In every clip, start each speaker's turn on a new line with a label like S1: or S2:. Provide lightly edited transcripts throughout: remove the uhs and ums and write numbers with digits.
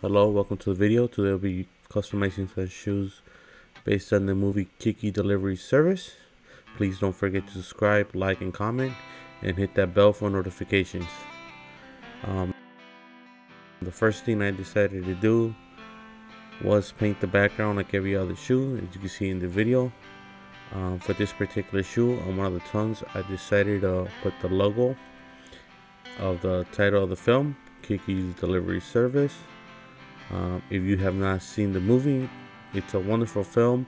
S1: Hello, welcome to the video. Today I'll be customizing some shoes based on the movie Kiki delivery service. Please don't forget to subscribe, like, and comment, and hit that bell for notifications. The first thing I decided to do was paint the background like every other shoe, as you can see in the video. For this particular shoe, on one of the tongues, I decided to put the logo of the title of the film, Kiki's Delivery Service. If you have not seen the movie, it's a wonderful film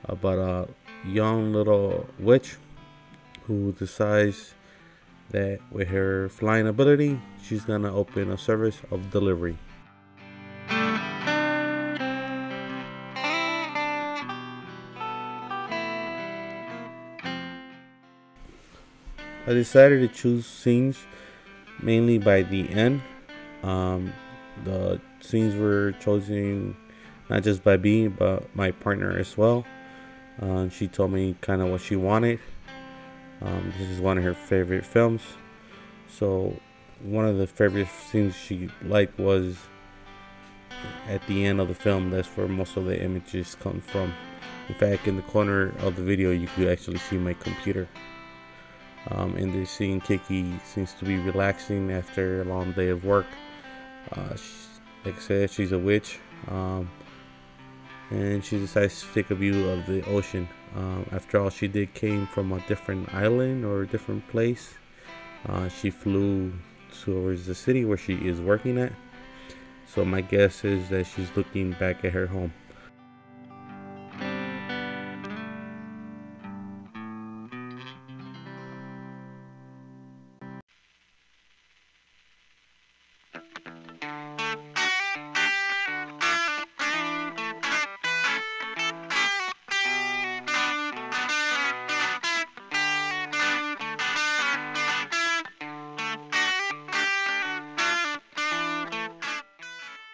S1: about a young little witch who decides that with her flying ability, she's gonna open a service of delivery. I decided to choose scenes mainly by the end. The scenes were chosen not just by me but my partner as well. She told me kind of what she wanted. This is one of her favorite films, so one of the favorite scenes she liked was at the end of the film. That's where most of the images come from. In fact, in the corner of the video you could actually see my computer. In this scene, Kiki seems to be relaxing after a long day of work. Like I said, she's a witch, and she decides to take a view of the ocean. After all, she did came from a different island or a different place. She flew towards the city where she is working at, so my guess is that she's looking back at her home.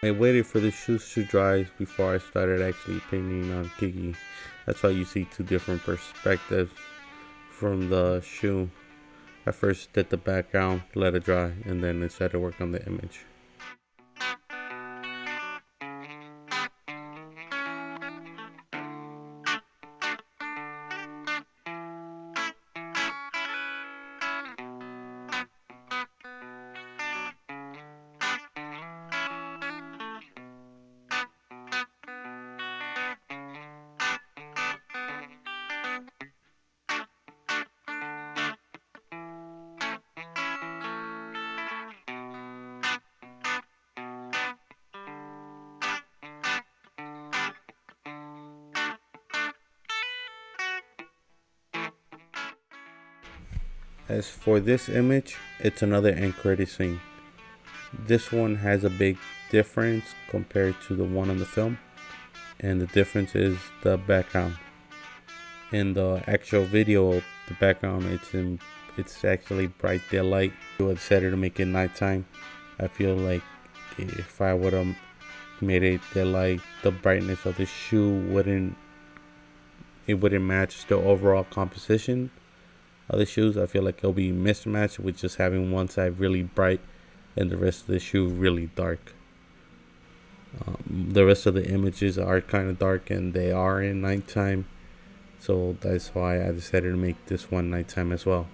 S1: I waited for the shoes to dry before I started actually painting on Kiki. That's why you see two different perspectives from the shoe. I first did the background, let it dry, and then decided to work on the image. As for this image, it's another end credit scene. This one has a big difference compared to the one on the film, and the difference is the background. In the actual video, the background it's actually bright daylight. I decided to make it nighttime. I feel like if I would have made it daylight, the brightness of the shoe wouldn't match the overall composition of the shoes. I feel like it'll be mismatched with just having one side really bright and the rest of the shoe really dark. The rest of the images are kind of dark and they are in nighttime, so that's why I decided to make this one nighttime as well.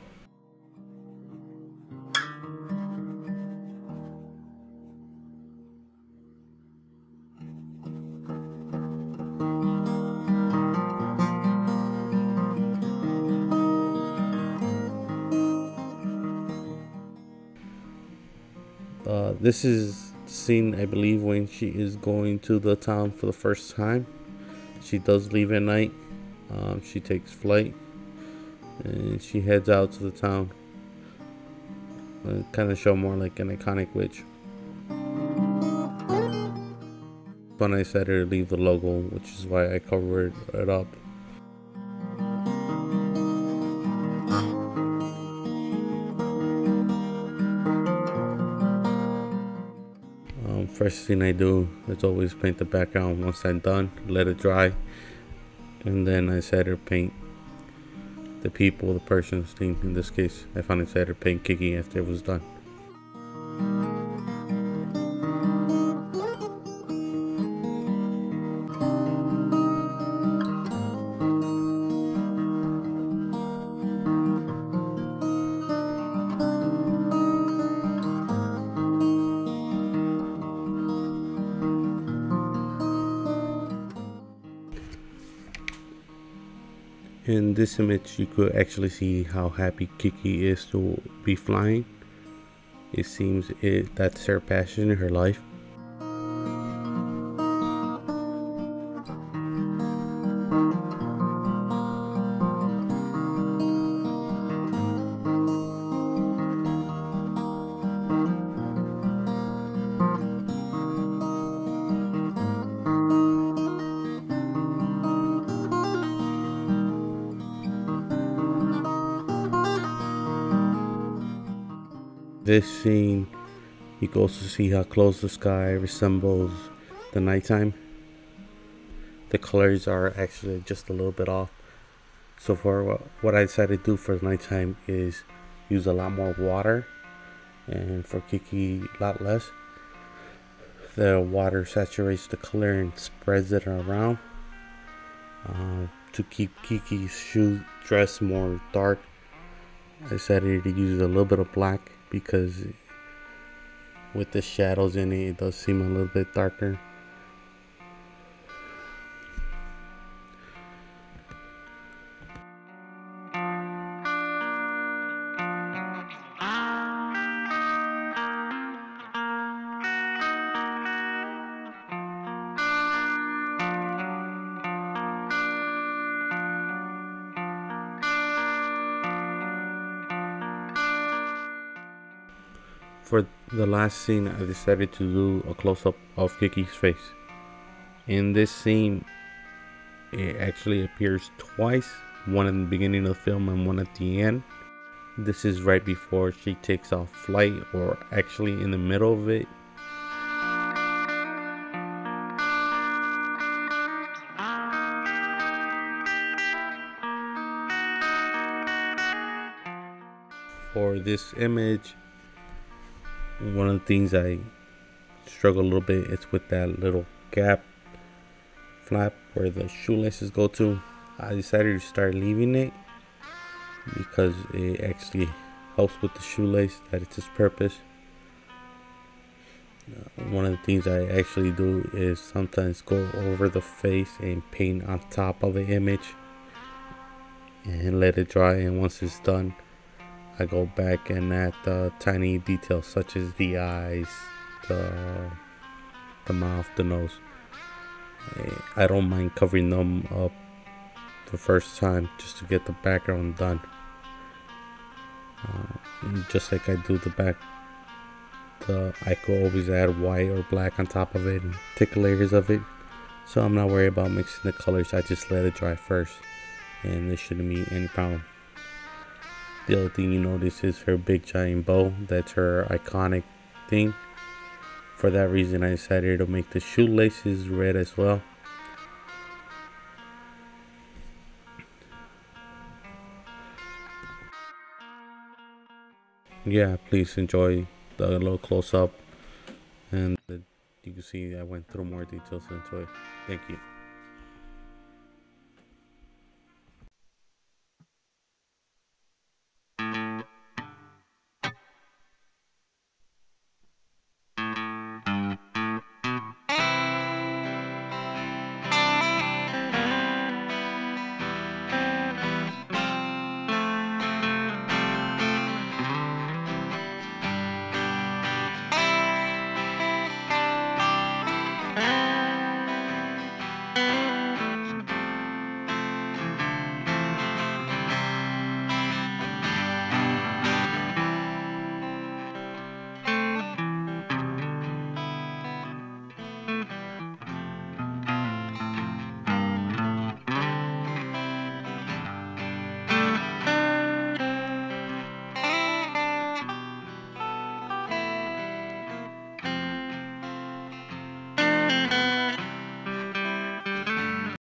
S1: This is the scene, I believe, when she is going to the town for the first time. She does leave at night. She takes flight and she heads out to the town. Kind of show more like an iconic witch. When I decided to leave the logo, which is why I covered it up. First thing I do is always paint the background. Once I'm done, let it dry, and then I decided to paint the people, the person's thing. In this case, I finally decided to paint Kiki after it was done. In this image, you could actually see how happy Kiki is to be flying. It seems that's her passion in her life. This scene, you can also see how close the sky resembles the nighttime. The colors are actually just a little bit off. So for what I decided to do for the nighttime is use a lot more water, and for Kiki a lot less. The water saturates the color and spreads it around. To keep Kiki's shoe dress more dark, I decided to use a little bit of black because with the shadows in it, it does seem a little bit darker. For the last scene, I decided to do a close-up of Kiki's face. In this scene, it actually appears twice, one in the beginning of the film and one at the end. This is right before she takes off flight, or actually in the middle of it. For this image, one of the things I struggle a little bit is with that little gap flap where the shoelaces go to. I decided to start leaving it because it actually helps with the shoelace, that it's its purpose. One of the things I actually do is sometimes go over the face and paint on top of the image and let it dry, and once it's done, I go back and add the tiny details such as the eyes, the mouth, the nose. I don't mind covering them up the first time just to get the background done. Just like I do the back, I could always add white or black on top of it and take layers of it. So I'm not worried about mixing the colors. I just let it dry first, and there shouldn't be any problem. The other thing you notice is her big giant bow. That's her iconic thing. For that reason, I decided to make the shoelaces red as well. Yeah, please enjoy the little close up, and you can see I went through more details into it. Thank you.